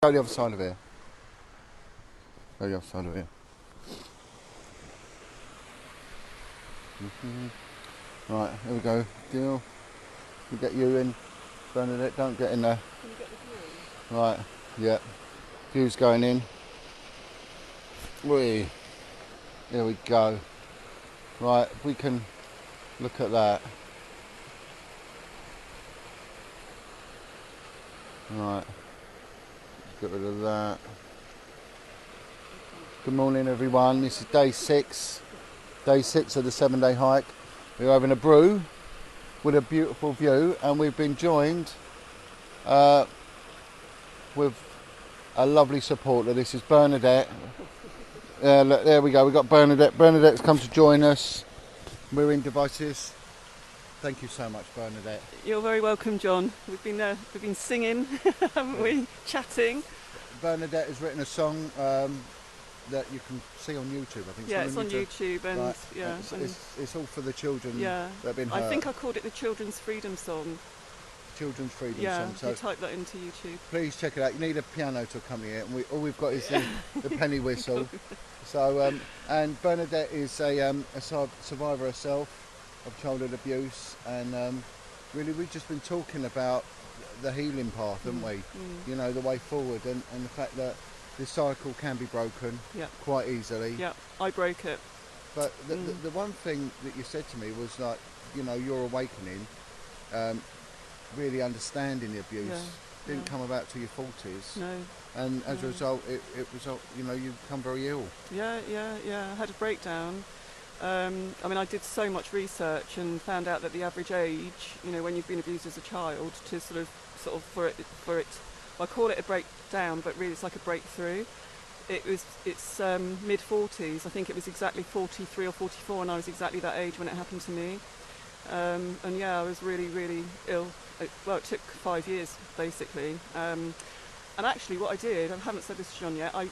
Go the other side of here. Go the other side of here. Right, here we go. Deal. We get you in. Bernadette, don't get in there. Can you get the view? Right, yeah. View's going in. Whee. Here we go. Right, if we can look at that. Right. Get rid of that. Good morning everyone. This is day 6. Day 6 of the 7-day hike. We're having a brew with a beautiful view, and we've been joined with a lovely supporter. This is Bernadette. Look, there we go. We've got Bernadette. Bernadette's come to join us. We're in devices. Thank you so much, Bernadette. You're very welcome, John. We've been singing, haven't we? Chatting. Bernadette has written a song that you can see on YouTube, I think. Yeah, it's on YouTube, and right. yeah, it's all for the children. Yeah, that have been hurt. I think I called it the Children's Freedom Song. Children's Freedom yeah, Song. So you type that into YouTube. Please check it out. You need a piano to accompany it, and all we've got is the penny whistle. So, and Bernadette is a survivor herself of childhood abuse, and really we've just been talking about the healing path, haven't we? You know, the way forward, and the fact that this cycle can be broken quite easily. Yeah, I broke it. But the one thing that you said to me was like, you know, your awakening, really understanding the abuse didn't come about till your 40s. No. And as a result, it result, you know, you become very ill. Yeah. I had a breakdown. I mean, I did so much research and found out that the average age, you know, when you've been abused as a child, to sort of for it, well, I call it a breakdown, but really it's like a breakthrough. It's mid 40s. I think it was exactly 43 or 44, and I was exactly that age when it happened to me. And yeah, I was really, really ill. It took 5 years basically. And actually, what I did, I haven't said this to John yet. I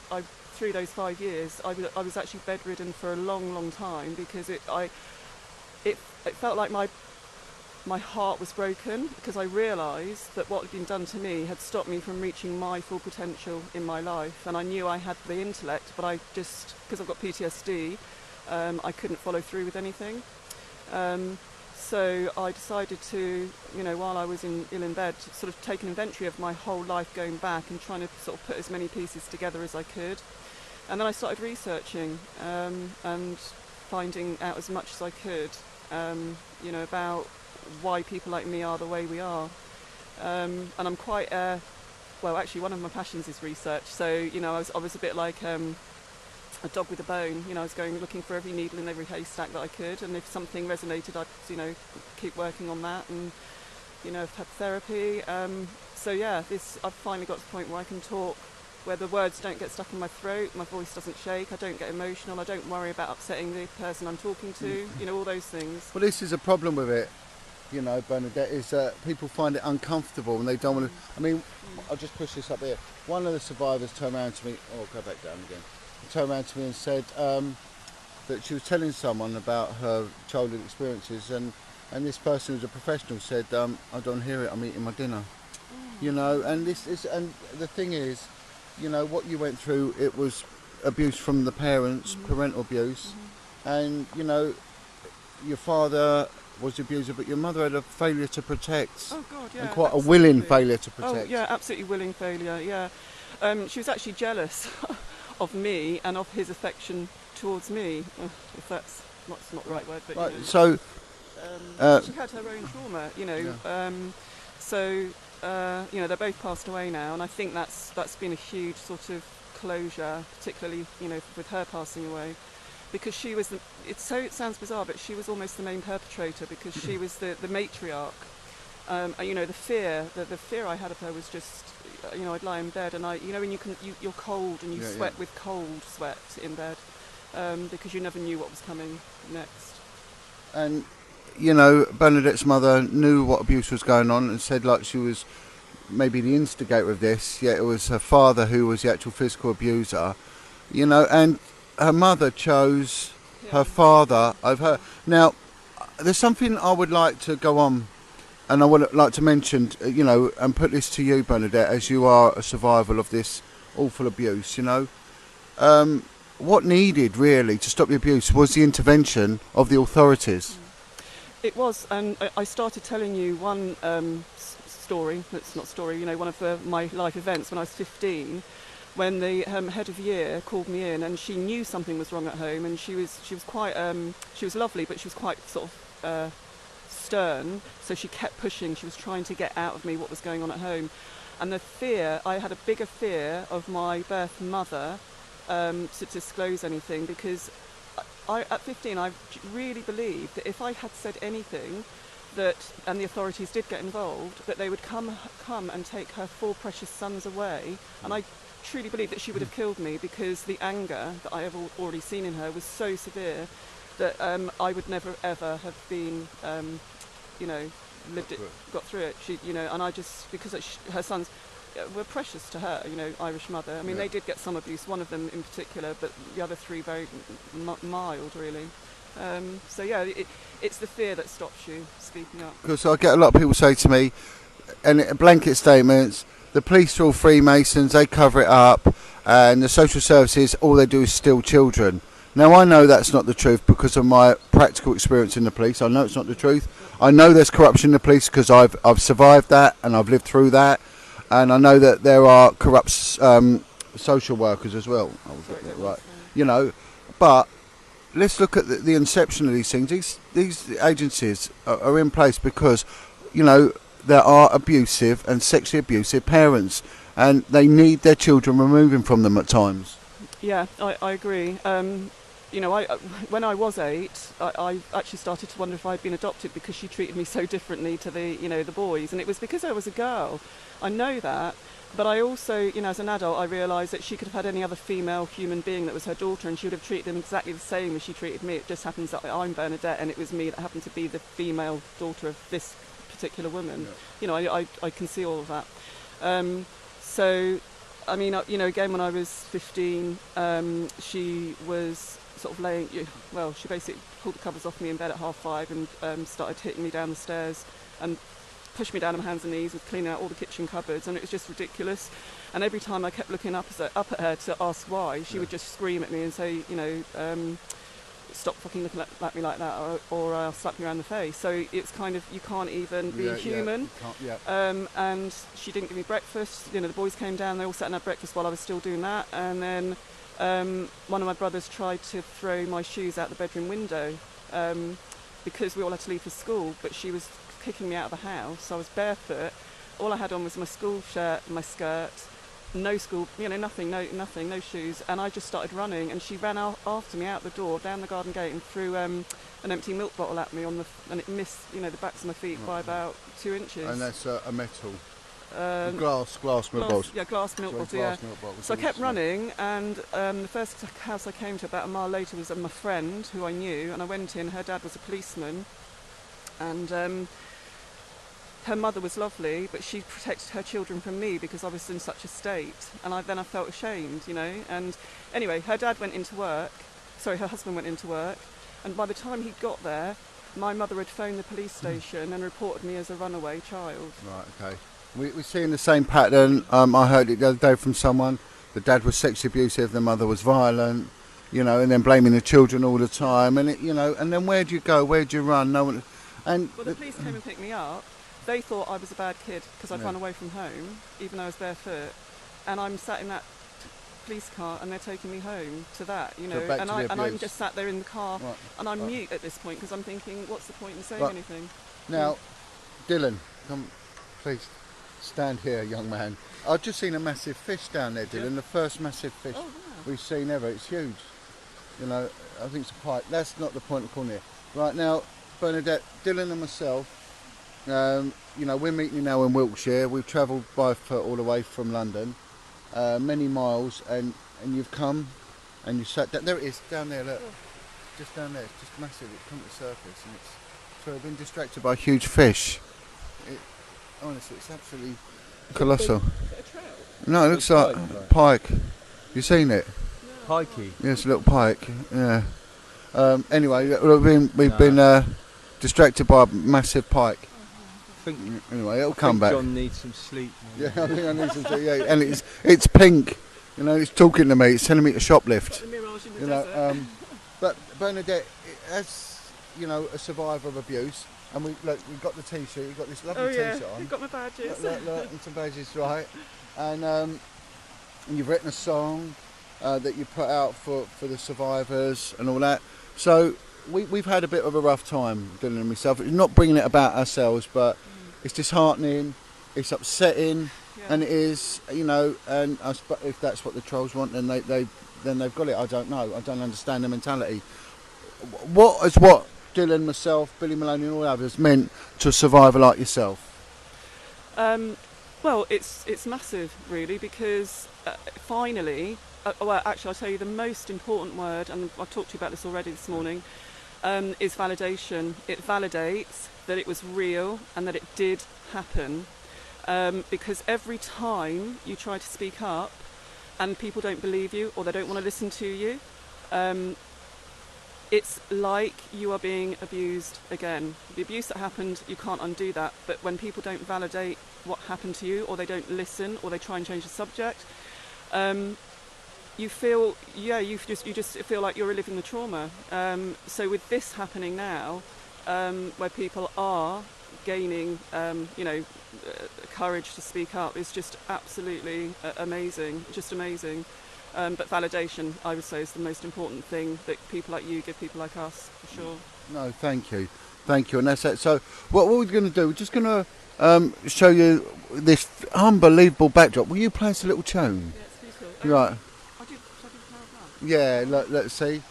through those 5 years, I was actually bedridden for a long, long time, because it felt like my heart was broken, because I realised that what had been done to me had stopped me from reaching my full potential in my life. And I knew I had the intellect, but I just, because I've got PTSD, I couldn't follow through with anything. So I decided to, you know, while I was ill in bed, sort of take an inventory of my whole life going back and trying to sort of put as many pieces together as I could. And then I started researching and finding out as much as I could, you know, about why people like me are the way we are. And I'm quite, well, actually one of my passions is research. So, you know, I was a bit like a dog with a bone. You know, I was going looking for every needle in every haystack that I could, and if something resonated, I'd, you know, keep working on that. And, you know, I've had therapy. So yeah, I've finally got to the point where I can talk, where the words don't get stuck in my throat, my voice doesn't shake, I don't get emotional, I don't worry about upsetting the person I'm talking to, you know, all those things. Well, this is a problem with it, you know, Bernadette, is that people find it uncomfortable and they don't want to. I mean, I'll just push this up here. One of the survivors turned around to me, go back down again. Turned around to me and said that she was telling someone about her childhood experiences, and this person who's a professional said, I don't hear it, I'm eating my dinner. You know, and and the thing is, you know, what you went through, it was abuse from the parents, parental abuse, and, you know, your father was the abuser, but your mother had a failure to protect. Oh God, yeah. And quite absolutely. a willing failure to protect. Oh yeah, absolutely willing failure, yeah. She was actually jealous of me and of his affection towards me, if that's not the right word, but right, you know. So she had her own trauma, you know. So you know, they're both passed away now, and I think that's been a huge sort of closure, particularly, you know, with her passing away, because she was it sounds bizarre, but she was almost the main perpetrator, because she was the matriarch. You know, the fear I had of her was just, you know, I'd lie in bed and you know, when you're cold and you sweat with cold sweat in bed, because you never knew what was coming next. And, you know, Bernadette's mother knew what abuse was going on and said, like, she was maybe the instigator of this, yet it was her father who was the actual physical abuser, you know, and her mother chose her father over her. Now, there's something I would like to go on and I would like to mention, and put this to you, Bernadette, as you are a survivor of this awful abuse, what needed really to stop the abuse was the intervention of the authorities. It was, and I started telling you one story, that's not story, one of my life events when I was 15, when the head of year called me in, and she knew something was wrong at home, and she was quite, she was lovely, but she was quite sort of stern, so she kept pushing, she was trying to get out of me what was going on at home. And I had a bigger fear of my birth mother to disclose anything, because at 15 I really believed that if I had said anything, and the authorities did get involved, that they would come and take her 4 precious sons away. And I truly believed that she would have killed me, because the anger that I have already seen in her was so severe that I would never ever have been, got through it. And I just, because her sons were precious to her, Irish mother. I mean, they did get some abuse, one of them in particular, but the other 3 very mild, really. It's the fear that stops you speaking up. Because I get a lot of people say to me, and blanket statements, the police are all Freemasons, they cover it up, and the social services, all they do is steal children. Now, I know that's not the truth because of my practical experience in the police. I know it's not the truth. I know there's corruption in the police because I've survived that and I've lived through that. And I know that there are corrupt social workers as well. I will get that right. But let's look at the inception of these things. These agencies are in place because, there are abusive and sexually abusive parents, and they need their children removing from them at times. Yeah, I agree. When I was 8, I actually started to wonder if I'd been adopted, because she treated me so differently to the boys, and it was because I was a girl. I know that, but I also, as an adult, I realised that she could have had any other female human being that was her daughter, and she would have treated them exactly the same as she treated me. It just happens that I'm Bernadette, and it was me that happened to be the female daughter of this particular woman. Yeah. I can see all of that. Again, when I was 15, she was sort of she basically pulled the covers off me in bed at 5:30 and started hitting me down the stairs and pushed me down on my hands and knees with cleaning out all the kitchen cupboards, and it was just ridiculous. And every time I kept looking up at her to ask why, she would just scream at me and say, stop fucking looking at me like that, or I'll slap you around the face. So it's kind of, you can't even be human. And she didn't give me breakfast. The boys came down, they all sat and had breakfast while I was still doing that. And then one of my brothers tried to throw my shoes out the bedroom window because we all had to leave for school, but she was kicking me out of the house. I was barefoot. All I had on was my school shirt and my skirt. No school, nothing, no shoes. And I just started running, and she ran after me out the door, down the garden gate, and threw an empty milk bottle at me and it missed, the backs of my feet by about 2 inches. And that's a metal. Glass milk bottles. Yeah, glass milk bottles. So I kept running, and the first house I came to about a mile later was my friend, who I knew, and I went in. Her dad was a policeman, and her mother was lovely, but she protected her children from me because I was in such a state, and I felt ashamed, And anyway, her husband went into work, and by the time he got there, my mother had phoned the police station and reported me as a runaway child. Right, okay. We're seeing the same pattern. I heard it the other day from someone. The dad was sexually abusive, the mother was violent, and then blaming the children all the time. And and then where do you go? Where do you run? No one. And the police came and picked me up. They thought I was a bad kid because I'd run away from home, even though I was barefoot. And I'm sat in that police car, and they're taking me home to that, And I'm just sat there in the car, and I'm mute at this point because I'm thinking, what's the point in saying anything? Now, Dylan, come, please. Stand here, young man. I've just seen a massive fish down there, Dylan. The first massive fish we've seen ever. It's huge. I think it's a pike. That's not the point of calling it. Right now, Bernadette, Dylan and myself, we're meeting you now in Wiltshire. We've travelled by foot all the way from London, many miles, and you've come and you sat down. There it is, down there, look. Just down there. It's just massive. It's come to the surface, and so we've been distracted by a huge fish. Honestly, it's absolutely colossal. Is it a trout? No, it looks like pike. You seen it? No. Pikey. Yes, a little pike. Yeah. Anyway, we've been distracted by a massive pike. Anyway, it'll come back. John needs some sleep. Yeah, I think I need some sleep. Yeah, and it's pink. You know, it's talking to me. It's telling me to shoplift. The mirage in the You desert. know, but Bernadette, as you know, a survivor of abuse, and we've got the T-shirt. You've got this lovely Oh yeah, T-shirt on. you've got my badges. Look, and some badges, right? And you've written a song that you put out for the survivors and all that. So we've had a bit of a rough time, Dylan and myself. Not bringing it about ourselves, but it's disheartening. It's upsetting. Yeah. And it is, you know, and if that's what the trolls want, then they've got it. I don't know. I don't understand the mentality. What Dylan, myself, Billy Maloney, and all others meant to a survivor like yourself? Well, it's massive, really, because finally, well, actually, I'll tell you the most important word, and I've talked to you about this already this morning, is validation. It validates that it was real and that it did happen. Because every time you try to speak up and people don't believe you or they don't want to listen to you, it's like you are being abused again. The abuse that happened, you can't undo that, but when people don't validate what happened to you or they don't listen or they try and change the subject, you feel, you just feel like you're reliving the trauma. So with this happening now, where people are gaining, courage to speak up is just absolutely amazing, just amazing. But validation, I would say, is the most important thing that people like you give people like us, for sure. No, thank you, and that's it. So what we're going to do, we're just going to show you this unbelievable backdrop. Will you play us a little tune? Yeah, it's beautiful. Right. Should I do the Power of Love? Yeah, let's see.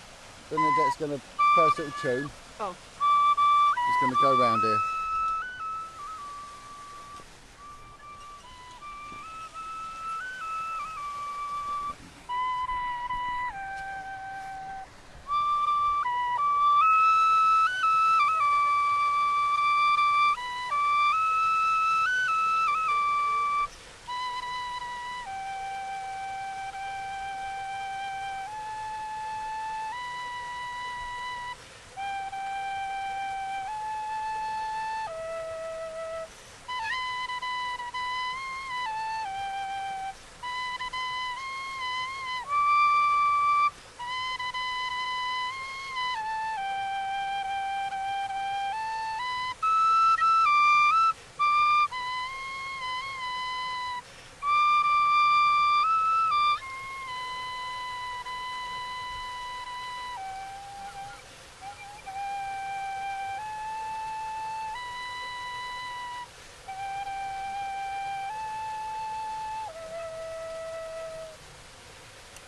Bernadette's going to play us a little tune. Oh. It's going to go round here.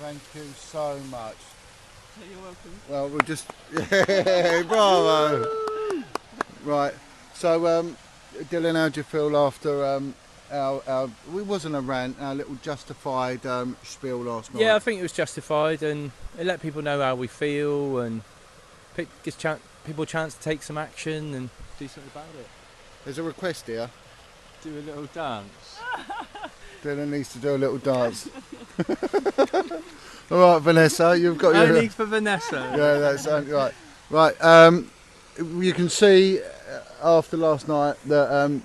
Thank you so much. You're welcome. Well, we'll just... Yeah, bravo! Right, so Dylan, how do you feel after our... It wasn't a rant, our little justified spiel last night? Yeah, I think it was justified, and it let people know how we feel, and gives people a chance to take some action and do something about it. There's a request here. Do a little dance. Dylan needs to do a little dance. All right, Vanessa, you've got your... Only for Vanessa. Yeah, that's right. Right, you can see after last night that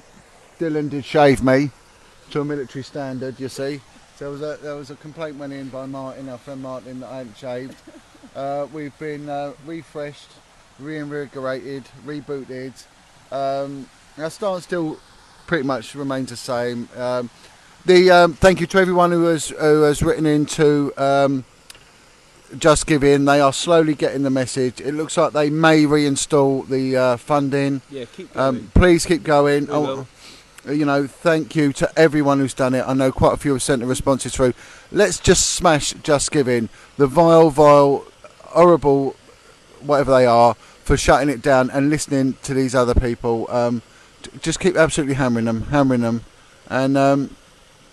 Dylan did shave me to a military standard, you see. So there was a complaint went in by Martin, our friend Martin, that I hadn't shaved. We've been refreshed, reinvigorated, rebooted. Our stance still pretty much remains the same. Thank you to everyone who has written into Just Give In. They are slowly getting the message. It looks like they may reinstall the funding. Yeah, keep going. Please keep going. We will. You know, thank you to everyone who's done it. I know quite a few have sent the responses through. Let's just smash Just Give In. The vile, horrible, whatever they are, for shutting it down and listening to these other people. Just keep absolutely hammering them. And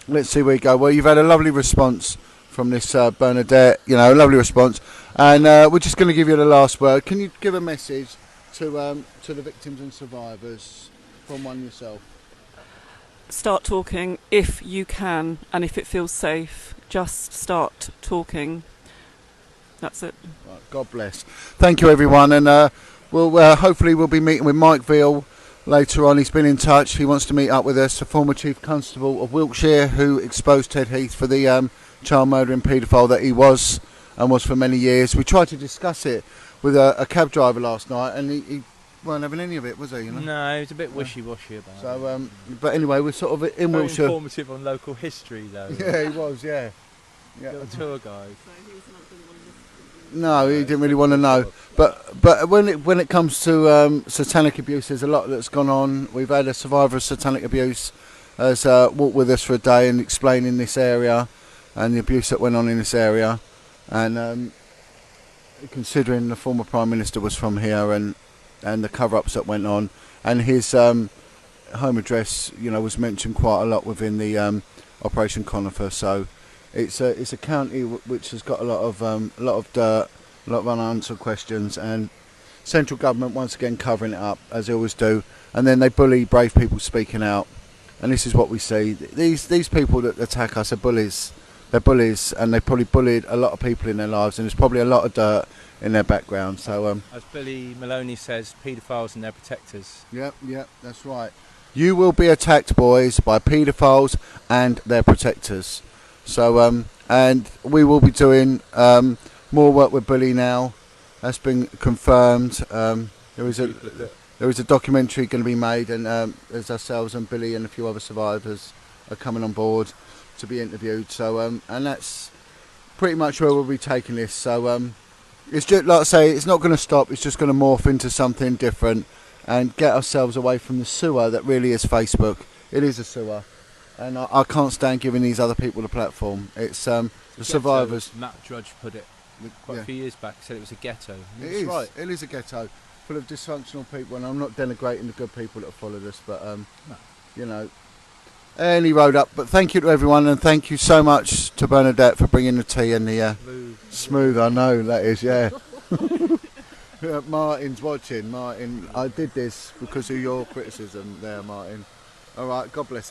let's see where you go. Well, you've had a lovely response from this Bernadette, you know, a lovely response. And we're just going to give you the last word. Can you give a message to the victims and survivors from one yourself? Start talking if you can, and if it feels safe, just start talking. That's it. Right, God bless. Thank you, everyone, and hopefully we'll be meeting with Mike Veal later on. He's been in touch. He wants to meet up with us. The former Chief Constable of Wiltshire, who exposed Ted Heath for the child murdering paedophile that he was and was for many years. We tried to discuss it with a cab driver last night, and he weren't having any of it, was he? You know? No, he was a bit wishy-washy about it. So, but anyway, we're sort of in Very Wiltshire. informative on local history, though. Yeah, he was. Yeah. Little tour guide. No, he didn't really want to know. But when it comes to satanic abuse, there's a lot that's gone on. We've had a survivor of satanic abuse has walked with us for a day and explaining this area and the abuse that went on in this area. And considering the former Prime Minister was from here and the cover-ups that went on, and his home address, was mentioned quite a lot within the Operation Conifer. So it's a county which has got a lot of dirt, a lot of unanswered questions, and central government once again covering it up as they always do, and then they bully brave people speaking out. And this is what we see. These people that attack us are bullies. They're bullies, and they probably bullied a lot of people in their lives, and there's probably a lot of dirt in their background. So as Billy Maloney says, paedophiles and their protectors. Yep, that's right. You will be attacked, boys, by paedophiles and their protectors. So and we will be doing more work with Billy now. That's been confirmed. There is a documentary going to be made, and there's ourselves and Billy and a few other survivors are coming on board to be interviewed. So and that's pretty much where we'll be taking this. So it's just like I say, it's not going to stop. It's just going to morph into something different and get ourselves away from the sewer that really is Facebook. It is a sewer, and I can't stand giving these other people the platform. It's the survivors. Matt Drudge put it quite a few years back. Said it was a ghetto. It is. Right. It is a ghetto full of dysfunctional people, and I'm not denigrating the good people that have followed us, but any road up. But thank you to everyone, and thank you so much to Bernadette for bringing the tea and the smooth. I know that is, yeah. Martin's watching. Martin, I did this because of your criticism there, Martin. All right, God bless him.